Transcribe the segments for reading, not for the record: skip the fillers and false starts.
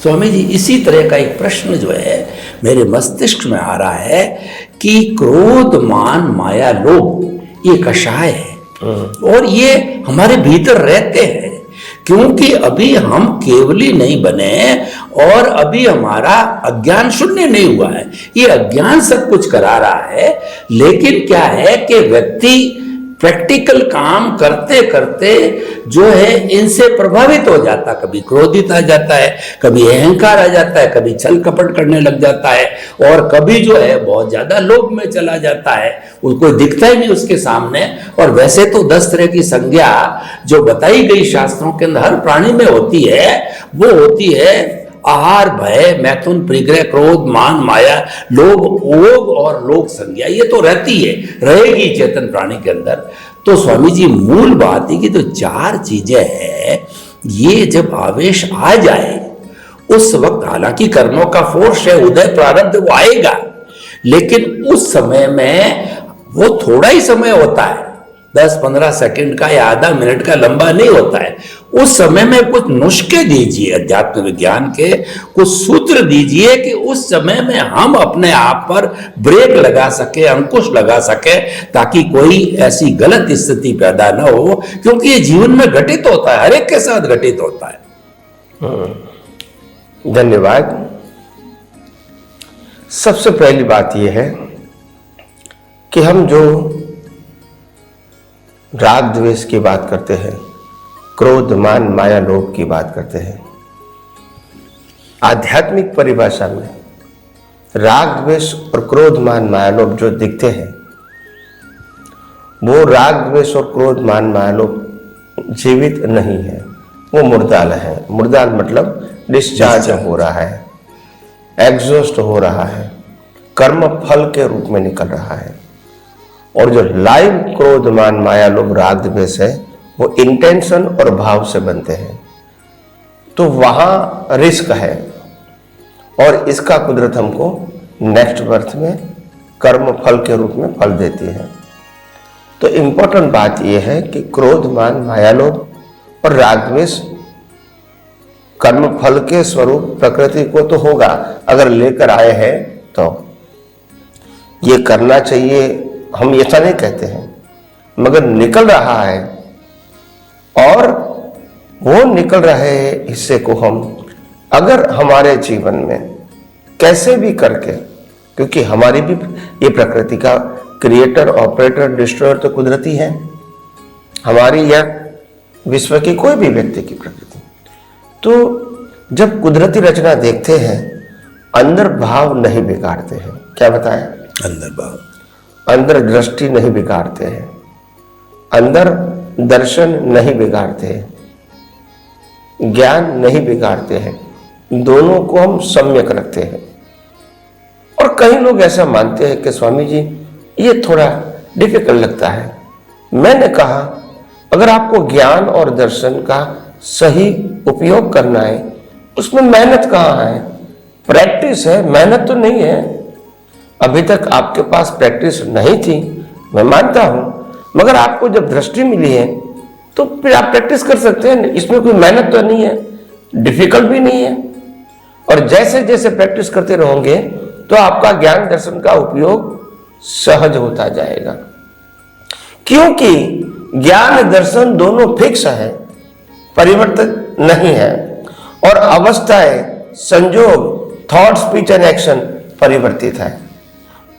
स्वामी जी, इसी तरह का एक प्रश्न जो है मेरे मस्तिष्क में आ रहा है कि क्रोध, मान, माया, लोभ ये कषाय है और ये हमारे भीतर रहते हैं, क्योंकि अभी हम केवली नहीं बने और अभी हमारा अज्ञान शून्य नहीं हुआ है। ये अज्ञान सब कुछ करा रहा है, लेकिन क्या है कि व्यक्ति प्रैक्टिकल काम करते करते जो है इनसे प्रभावित हो जाता, कभी क्रोधित आ जाता है, कभी अहंकार आ जाता है, कभी छल कपट करने लग जाता है और कभी जो है बहुत ज्यादा लोभ में चला जाता है, उसको दिखता ही नहीं उसके सामने। और वैसे तो 10 तरह की संज्ञा जो बताई गई शास्त्रों के अंदर हर प्राणी में होती है, वो होती है आहार, भय, मैथुन, परिग्रह, क्रोध, मान, माया, लोभ, ओग और लोक संज्ञा। ये तो रहती है, रहेगी चेतन प्राणी के अंदर। तो स्वामी जी, मूल बात है कि तो 4 चीजें हैं, ये जब आवेश आ जाए उस वक्त, हालांकि कर्मों का फोर्स है, उदय प्रारब्ध वो आएगा, लेकिन उस समय में वो थोड़ा ही समय होता है, 10-15 सेकंड का या आधा मिनट का, लंबा नहीं होता है। उस समय में कुछ नुस्खे दीजिए, अध्यात्म विज्ञान के कुछ सूत्र दीजिए कि उस समय में हम अपने आप पर ब्रेक लगा सके, अंकुश लगा सके, ताकि कोई ऐसी गलत स्थिति पैदा ना हो, क्योंकि ये जीवन में घटित होता है, हर एक के साथ घटित होता है। धन्यवाद। सबसे पहली बात यह है कि हम जो राग द्वेष की बात करते हैं, क्रोध, मान, माया, लोभ की बात करते हैं, आध्यात्मिक परिभाषा में राग द्वेष और क्रोध, मान, माया, लोभ जो दिखते हैं, वो राग द्वेष और क्रोध, मान, माया, लोभ जीवित नहीं है, वो मुर्दाल है। मुर्दाल मतलब डिस्चार्ज हो रहा है, एग्जॉस्ट हो रहा है, कर्म फल के रूप में निकल रहा है। और जो लाइव क्रोध, मान, माया, लोभ, राग द्वेष है, वो इंटेंशन और भाव से बनते हैं। तो वहां रिस्क है और इसका कुदरत हमको नेक्स्ट बर्थ में कर्म फल के रूप में फल देती है। तो इंपॉर्टेंट बात यह है कि क्रोध, मान, माया, लोभ और राग द्वेष कर्म फल के स्वरूप प्रकृति को तो होगा, अगर लेकर आए हैं तो ये करना चाहिए, हम ऐसा नहीं कहते हैं, मगर निकल रहा है और वो निकल रहे हिस्से को हम अगर हमारे जीवन में कैसे भी करके, क्योंकि हमारी भी ये प्रकृति का क्रिएटर, ऑपरेटर, डिस्ट्रॉयर तो कुदरती है, हमारी या विश्व की कोई भी व्यक्ति की प्रकृति। तो जब कुदरती रचना देखते हैं, अंदर भाव नहीं बिगाड़ते हैं। क्या बताएं? अंदर भाव, अंदर दृष्टि नहीं बिगाड़ते हैं, अंदर दर्शन नहीं बिगाड़ते हैं, ज्ञान नहीं बिगाड़ते हैं, दोनों को हम सम्यक रखते हैं। और कई लोग ऐसा मानते हैं कि स्वामी जी ये थोड़ा डिफिकल्ट लगता है। मैंने कहा अगर आपको ज्ञान और दर्शन का सही उपयोग करना है, उसमें मेहनत कहाँ है? प्रैक्टिस है, मेहनत तो नहीं है। अभी तक आपके पास प्रैक्टिस नहीं थी, मैं मानता हूं, मगर आपको जब दृष्टि मिली है तो फिर आप प्रैक्टिस कर सकते हैं, इसमें कोई मेहनत तो नहीं है, डिफिकल्ट भी नहीं है। और जैसे जैसे प्रैक्टिस करते रहोगे तो आपका ज्ञान दर्शन का उपयोग सहज होता जाएगा, क्योंकि ज्ञान दर्शन दोनों फिक्स है, परिवर्तन नहीं है। और अवस्थाएं, संजोग, थॉट, स्पीच एंड एक्शन परिवर्तित है।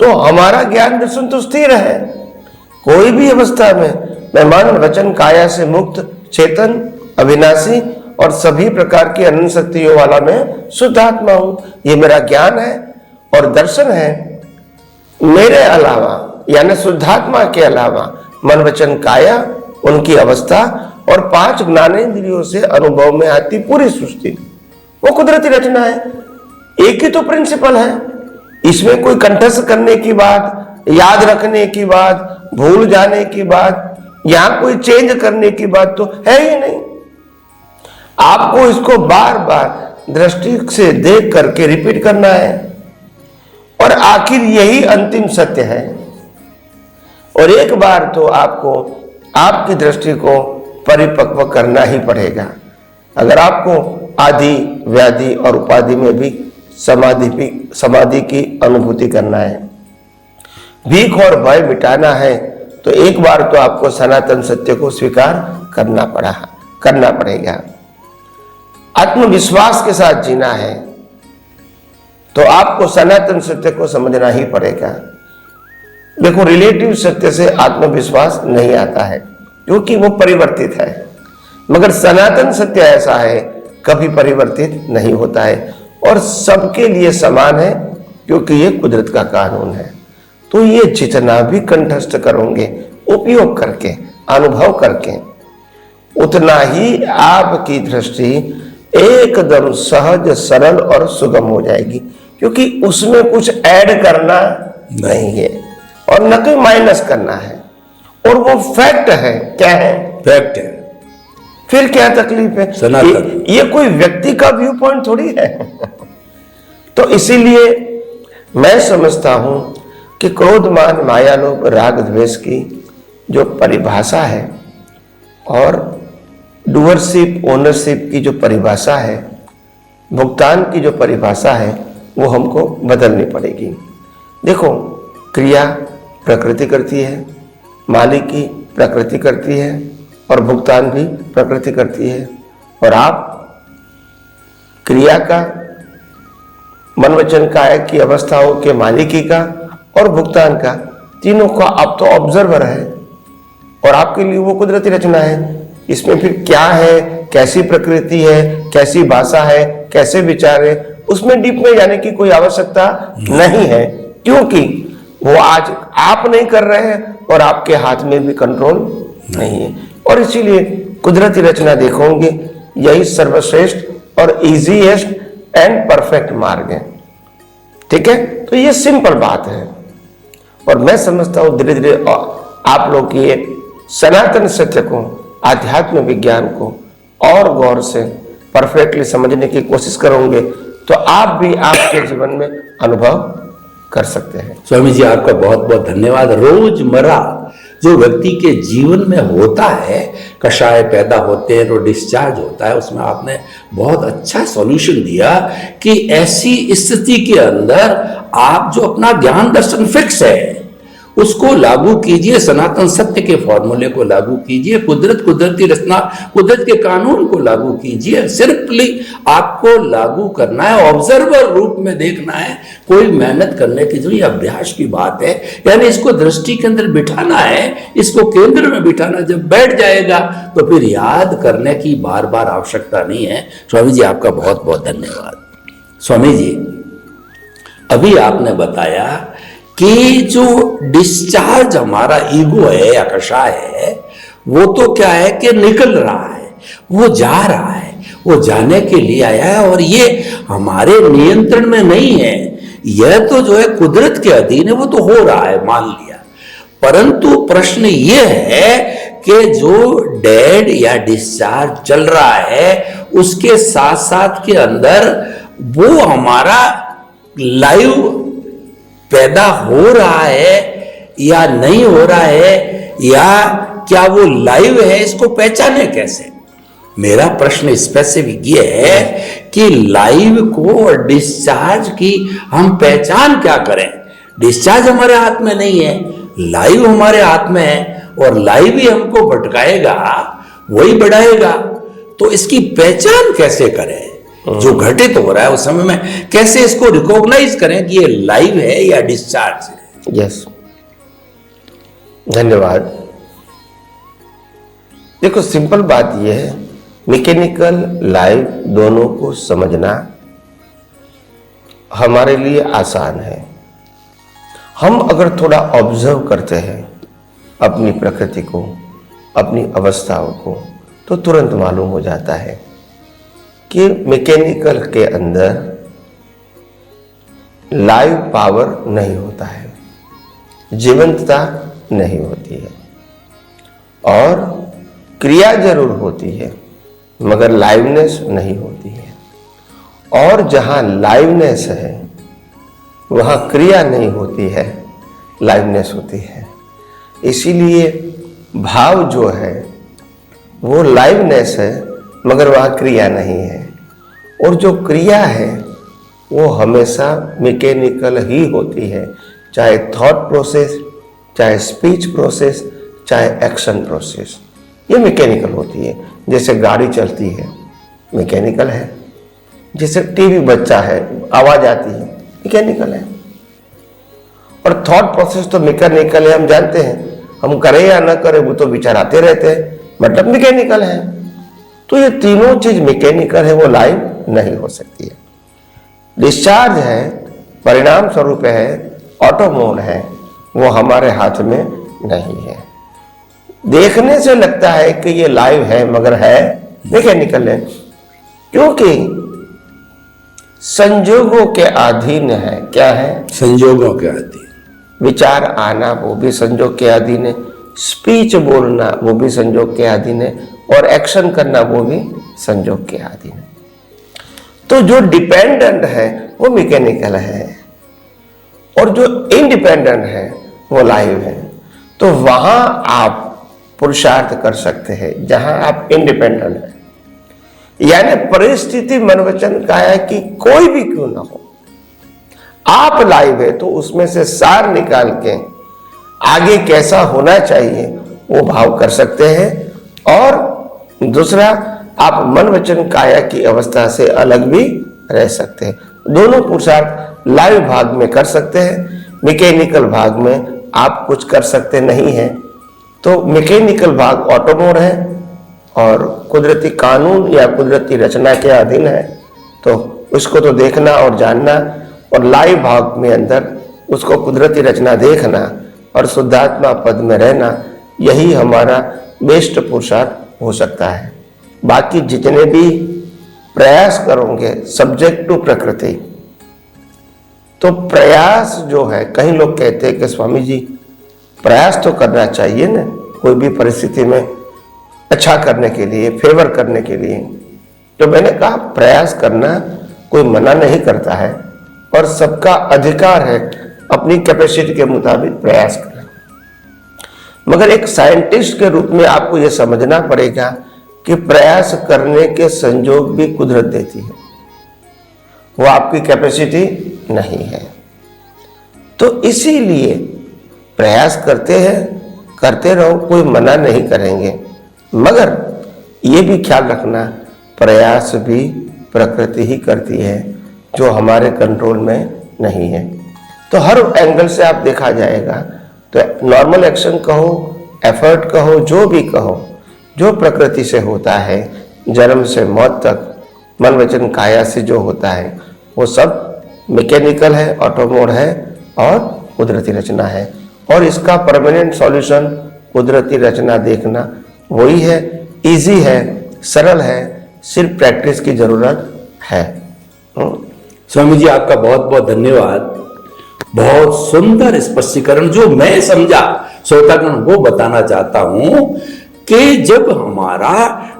तो हमारा ज्ञान दर्शन तो स्थिर है, कोई भी अवस्था में मैं मन, वचन, काया से मुक्त, चेतन, अविनाशी और सभी प्रकार की अनंत शक्तियों वाला मैं शुद्ध आत्मा हूं। ये मेरा ज्ञान है और दर्शन है। मेरे अलावा यानी शुद्धात्मा के अलावा मन, वचन, काया, उनकी अवस्था और 5 ज्ञानेंद्रियों से अनुभव में आती पूरी सृष्टि, वो कुदरती रचना है। एक ही तो प्रिंसिपल है, इसमें कोई कंठस्थ करने की बात, याद रखने की बात, भूल जाने की बात, यहां कोई चेंज करने की बात तो है ही नहीं। आपको इसको बार बार दृष्टि से देख करके रिपीट करना है और आखिर यही अंतिम सत्य है। और एक बार तो आपको आपकी दृष्टि को परिपक्व करना ही पड़ेगा। अगर आपको आदि व्याधि और उपाधि में भी समाधि की अनुभूति करना है। भीख और भय मिटाना है तो एक बार तो आपको सनातन सत्य को स्वीकार करना पड़ेगा। आत्मविश्वास के साथ जीना है तो आपको सनातन सत्य को समझना ही पड़ेगा। देखो, रिलेटिव सत्य से आत्मविश्वास नहीं आता है क्योंकि वो परिवर्तित है, मगर सनातन सत्य ऐसा है कभी परिवर्तित नहीं होता है और सबके लिए समान है क्योंकि ये कुदरत का कानून है। तो ये जितना भी कंठस्थ करोगे, उपयोग करके, अनुभव करके, उतना ही आपकी दृष्टि एकदम सहज, सरल और सुगम हो जाएगी, क्योंकि उसमें कुछ ऐड करना नहीं है और न कोई माइनस करना है, और वो फैक्ट है। क्या है? फैक्ट है। फिर क्या तकलीफ है? सनातन। ये कोई व्यक्ति का व्यू पॉइंट थोड़ी है। तो इसीलिए मैं समझता हूं कि क्रोध, मान, माया, लोभ, राग, द्वेष की जो परिभाषा है और डूअरशिप, ओनरशिप की जो परिभाषा है, भुगतान की जो परिभाषा है, वो हमको बदलनी पड़ेगी। देखो, क्रिया प्रकृति करती है, मालिकी प्रकृति करती है और भुगतान भी प्रकृति करती है, और आप क्रिया का, मन वचन काया की अवस्थाओं के मालिकी का और भुगतान का, तीनों का आप तो ऑब्जर्वर है और आपके लिए वो कुदरती रचना है। इसमें फिर क्या है, कैसी प्रकृति है, कैसी भाषा है, कैसे विचार है, उसमें डीप में जाने की कोई आवश्यकता नहीं है, क्योंकि वो आज आप नहीं कर रहे हैं और आपके हाथ में भी कंट्रोल नहीं है। और इसीलिए कुदरती रचना देखोगे, यही सर्वश्रेष्ठ और इजीएस्ट एंड परफेक्ट मार्ग है। ठीक है, तो ये सिंपल बात है और मैं समझता हूं धीरे धीरे आप लोग ये सनातन सत्य को, आध्यात्म विज्ञान को और गौर से परफेक्टली समझने की कोशिश करोगे तो आप भी आपके जीवन में अनुभव कर सकते हैं। स्वामी जी, आपका बहुत बहुत धन्यवाद। रोजमर्रा जो व्यक्ति के जीवन में होता है, कषाय पैदा होते हैं तो डिस्चार्ज होता है, उसमें आपने बहुत अच्छा सॉल्यूशन दिया कि ऐसी स्थिति के अंदर आप जो अपना ज्ञान दर्शन फिक्स है उसको लागू कीजिए, सनातन सत्य के फॉर्मूले को लागू कीजिए, कुदरती रचना, कुदरत के कानून को लागू कीजिए। सिर्फली आपको लागू करना है, ऑब्जर्वर रूप में देखना है, कोई मेहनत करने की जो ये अभ्यास की बात है, यानी इसको दृष्टि के अंदर बिठाना है, इसको केंद्र में बिठाना। जब बैठ जाएगा तो फिर याद करने की बार बार आवश्यकता नहीं है। स्वामी जी, आपका बहुत बहुत धन्यवाद। स्वामी जी, अभी आपने बताया कि जो डिस्चार्ज हमारा ईगो है या कषाय है, वो तो क्या है कि निकल रहा है, वो जा रहा है, वो जाने के लिए आया है और ये हमारे नियंत्रण में नहीं है। यह तो जो है कुदरत के अधीन है, वो तो हो रहा है, मान लिया। परंतु प्रश्न ये है कि जो डेड या डिस्चार्ज चल रहा है उसके साथ साथ के अंदर वो हमारा लाइव पैदा हो रहा है या नहीं हो रहा है, या क्या वो लाइव है, इसको पहचाने कैसे? मेरा प्रश्न स्पेसिफिक ये है कि लाइव को और डिस्चार्ज की हम पहचान क्या करें? डिस्चार्ज हमारे हाथ में नहीं है, लाइव हमारे हाथ में है और लाइव ही हमको भटकाएगा, वही बढ़ाएगा। तो इसकी पहचान कैसे करें? जो घटित हो रहा है उस समय में कैसे इसको रिकॉग्नाइज करें कि ये लाइव है या डिस्चार्ज है? यस, धन्यवाद। देखो, सिंपल बात यह है, मैकेनिकल लाइव दोनों को समझना हमारे लिए आसान है। हम अगर थोड़ा ऑब्जर्व करते हैं अपनी प्रकृति को, अपनी अवस्थाओं को, तो तुरंत मालूम हो जाता है कि मैकेनिकल के अंदर लाइव पावर नहीं होता है, जीवंतता नहीं होती है, और क्रिया जरूर होती है मगर लाइवनेस नहीं होती है। और जहां लाइवनेस है वहां क्रिया नहीं होती है, लाइवनेस होती है। इसीलिए भाव जो है वो लाइवनेस है मगर वहां क्रिया नहीं है। और जो क्रिया है वो हमेशा मैकेनिकल ही होती है, चाहे थॉट प्रोसेस, चाहे स्पीच प्रोसेस, चाहे एक्शन प्रोसेस, ये मैकेनिकल होती है। जैसे गाड़ी चलती है मैकेनिकल है, जैसे टीवी बजता है आवाज आती है मैकेनिकल है, और थॉट प्रोसेस तो मैकेनिकल है, हम जानते हैं, हम करें या ना करें वो तो विचार आते रहते हैं, मतलब मैकेनिकल है। तो ये तीनों चीज मैकेनिकल है, वो लाइव नहीं हो सकती है। डिस्चार्ज है, परिणाम स्वरूप है, ऑटो मोड है, वो हमारे हाथ में नहीं है। देखने से लगता है कि ये लाइव है मगर है मैकेनिकल है, क्योंकि संजोगों के अधीन है। क्या है? संजोगों के अधीन। विचार आना वो भी संजोग के अधीन है, स्पीच बोलना वो भी संजोग के अधीन है, और एक्शन करना वो भी संजोग के अधीन है। तो जो डिपेंडेंट है वो मैकेनिकल है, और जो इंडिपेंडेंट है वो लाइव है। तो वहां आप पुरुषार्थ कर सकते हैं जहां आप इंडिपेंडेंट हैं, यानी परिस्थिति मन वचन काया कि कोई भी क्यों ना हो, आप लाइव है तो उसमें से सार निकाल के आगे कैसा होना चाहिए वो भाव कर सकते हैं। और दूसरा, आप मन वचन काया की अवस्था से अलग भी रह सकते हैं। दोनों पुरुषार्थ लाइव भाग में कर सकते हैं, मैकेनिकल भाग में आप कुछ कर सकते नहीं हैं। तो मैकेनिकल भाग ऑटो मोड है और कुदरती कानून या कुदरती रचना के अधीन है, तो उसको तो देखना और जानना, और लाइव भाग में अंदर उसको कुदरती रचना देखना और शुद्धात्मा पद में रहना, यही हमारा बेस्ट पुरुषार्थ हो सकता है। बाकी जितने भी प्रयास करोगे सब्जेक्ट टू प्रकृति, तो प्रयास जो है, कई लोग कहते हैं कि स्वामी जी प्रयास तो करना चाहिए ना कोई भी परिस्थिति में अच्छा करने के लिए, फेवर करने के लिए। तो मैंने कहा प्रयास करना कोई मना नहीं करता है, और सबका अधिकार है अपनी कैपेसिटी के मुताबिक प्रयास करना। मगर एक साइंटिस्ट के रूप में आपको यह समझना पड़ेगा कि प्रयास करने के संजोग भी कुदरत देती है, वो आपकी कैपेसिटी नहीं है। तो इसीलिए प्रयास करते हैं, करते रहो, कोई मना नहीं करेंगे, मगर ये भी ख्याल रखना प्रयास भी प्रकृति ही करती है, जो हमारे कंट्रोल में नहीं है। तो हर एंगल से आप देखा जाएगा, तो नॉर्मल एक्शन कहो, एफर्ट कहो, जो भी कहो, जो प्रकृति से होता है जन्म से मौत तक, मन वचन काया से जो होता है वो सब मैकेनिकल है, ऑटो मोड है और कुदरती रचना है। और इसका परमानेंट सॉल्यूशन कुदरती रचना देखना वही है, इजी है, सरल है, सिर्फ प्रैक्टिस की जरूरत है। स्वामी जी आपका बहुत बहुत धन्यवाद। बहुत सुंदर स्पष्टीकरण जो मैं समझा श्रोतागण वो बताना चाहता हूं कि जब हमारा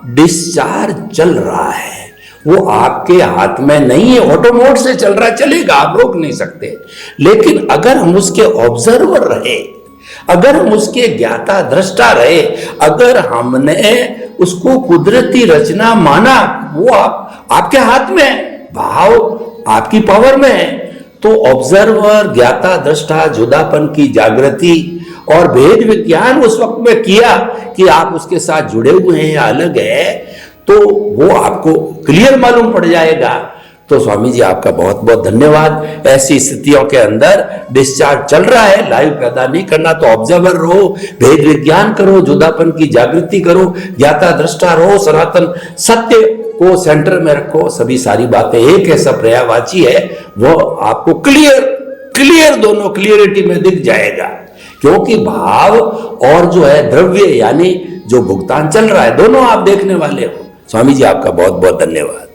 डिस्चार्ज चल रहा है वो आपके हाथ में नहीं है, ऑटो मोड से चल रहा, चलेगा, आप रोक नहीं सकते। लेकिन अगर हम उसके ऑब्जर्वर रहे, अगर हम उसके ज्ञाता दृष्टा रहे, अगर हमने उसको कुदरती रचना माना, वो आपके हाथ में है, भाव आपकी पावर में है। तो ऑब्जर्वर, ज्ञाता दृष्टा, जुदापन की जागृति और भेद विज्ञान उस वक्त में किया कि आप उसके साथ जुड़े हुए हैं या अलग है, तो वो आपको क्लियर मालूम पड़ जाएगा। तो स्वामी जी आपका बहुत बहुत धन्यवाद। ऐसी स्थितियों के अंदर डिस्चार्ज चल रहा है, लाइव पैदा नहीं करना तो ऑब्जर्वर रहो, भेद विज्ञान करो, जुदापन की जागृति करो, ज्ञाता दृष्टा रहो, सनातन सत्य को सेंटर में रखो। सभी सारी बातें एक ऐसा पर्यायवाची है, वो आपको क्लियर दोनों क्लियरिटी में दिख जाएगा, क्योंकि भाव और जो है द्रव्य यानी जो भुगतान चल रहा है, दोनों आप देखने वाले हो। स्वामी जी आपका बहुत बहुत धन्यवाद।